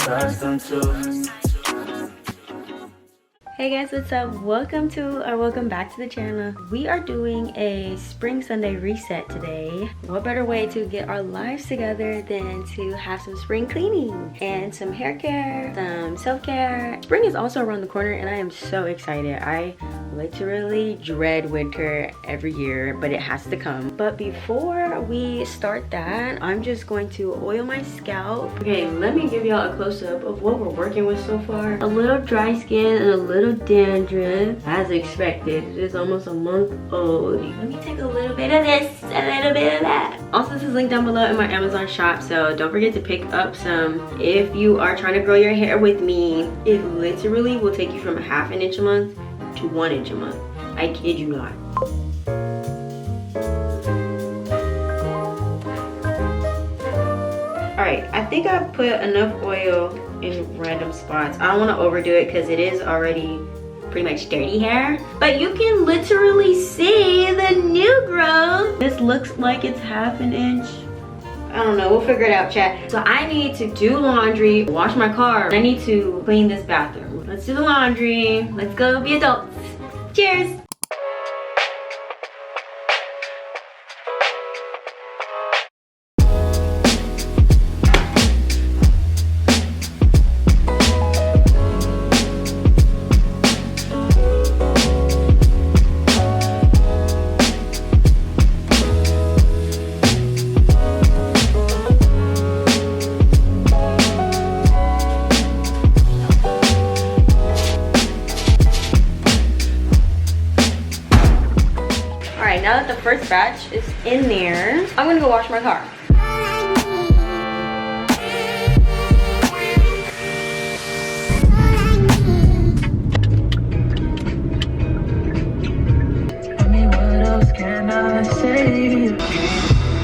Hey guys, what's up? Welcome back to the channel. We are doing a spring Sunday reset today. What better way to get our lives together than to have some spring cleaning and some hair care, some self-care. Spring is also around the corner and I am so excited. I literally dread winter every year, but it has to come. But before we start that, I'm just going to oil my scalp. Okay, let me give y'all a close-up of what we're working with so far. A little dry skin and a little dandruff, as expected. It is almost a month old. Let me take a little bit of this, a little bit of that. Also, this is linked down below in my Amazon shop, so don't forget to pick up some if you are trying to grow your hair with me. It literally will take you from a ½ inch a month to 1 inch a month. I kid you not. Alright, I think I've put enough oil in random spots. I don't want to overdo it because it is already pretty much dirty hair. But you can literally see the new growth. This looks like it's ½ inch. I don't know, we'll figure it out, chat. So I need to do laundry, wash my car. I need to clean this bathroom. Let's do the laundry. Let's go be adults. Cheers. Now that the first batch is in there, I'm gonna go wash my car.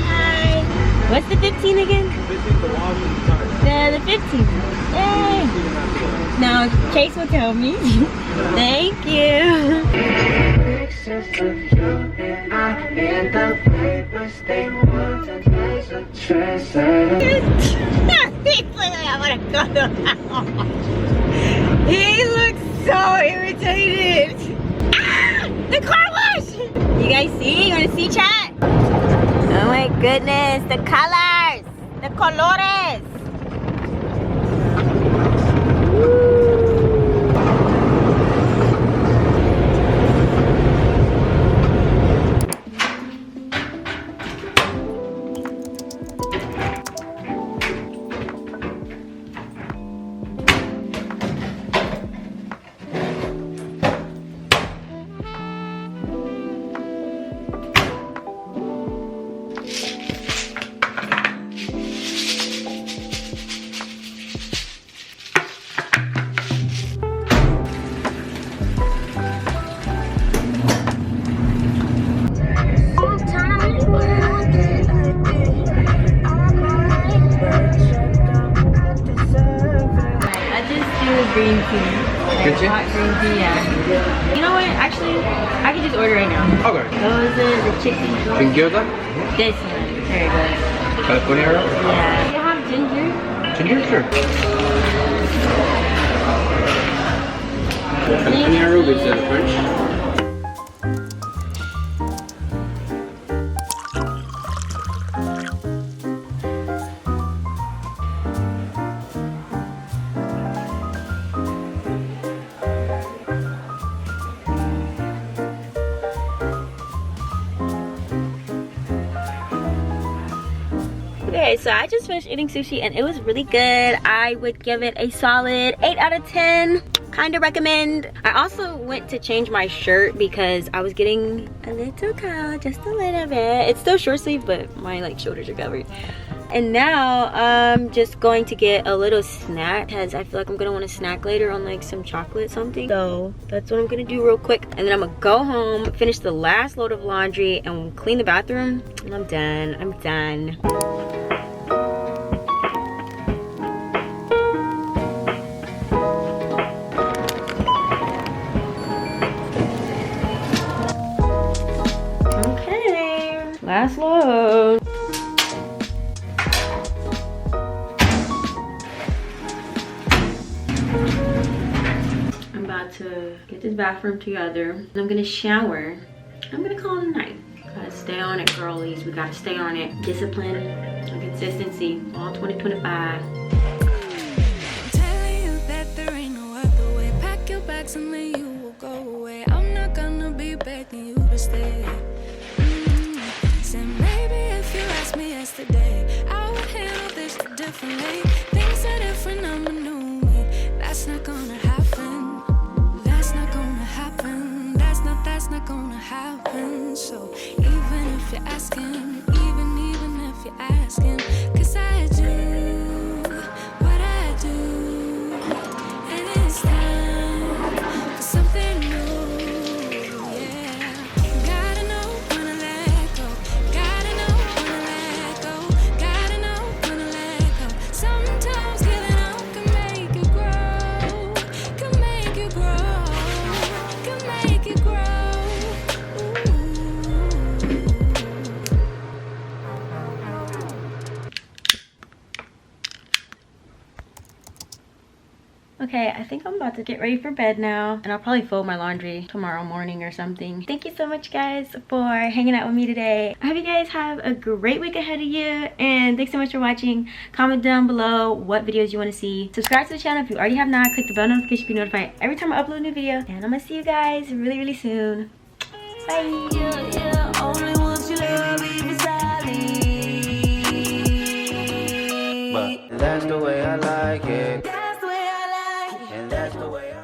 Hi. What's the 15 again? The 15. Yay. Now Chase will tell me. Thank you. He looks so irritated. Ah, the car wash. You guys see? You want to see, chat? Oh my goodness, the colors, the colores. Green tea. Hot green tea, yeah. You know what? Actually, I can just order right now. Okay. Those are the chicken. Chicken gyoza? This one. Very good. California roll? Yeah. Do you have ginger? Ginger? Sure. California roll with French. Okay, so I just finished eating sushi and it was really good. I would give it a solid 8 out of 10. Kind of recommend. I also went to change my shirt because I was getting a little cold, just a little bit. It's still short sleeve, but my like shoulders are covered. And now I'm just going to get a little snack because I feel like I'm gonna want to snack later on like some chocolate something. So that's what I'm gonna do real quick, and then I'm gonna go home, finish the last load of laundry, and clean the bathroom, and I'm done. I'm done. Okay, last load. about to get this bathroom together. And I'm gonna shower. I'm gonna call it a night. Gotta stay on it, girlies. We gotta stay on it. Discipline and consistency, all 2025. Telling you that there ain't no other way. Pack your bags and then you will go away. I'm not gonna be begging you to stay. Said maybe if you asked me yesterday, I would handle this differently. Things are different, I'm a new me. That's not gonna happen. That's not gonna happen. That's not gonna happen. So even if you're asking, even if you're asking, 'cause I do what I do, and it's time for something new. Yeah, gotta know when to let go. Gotta know when to let go. Gotta know when to let go. Sometimes giving up can make you grow. Can make you grow. Can make you grow. Okay, I think I'm about to get ready for bed now, and I'll probably fold my laundry tomorrow morning or something. Thank you so much, guys, for hanging out with me today. I hope you guys have a great week ahead of you, and thanks so much for watching. Comment down below what videos you want to see. Subscribe to the channel if you already have not. Click the bell notification to be notified every time I upload a new video, and I'm gonna see you guys really soon. Bye. Yeah, only ones you love even silently. But that's the way I like it. That's the way I like it. And that's the way I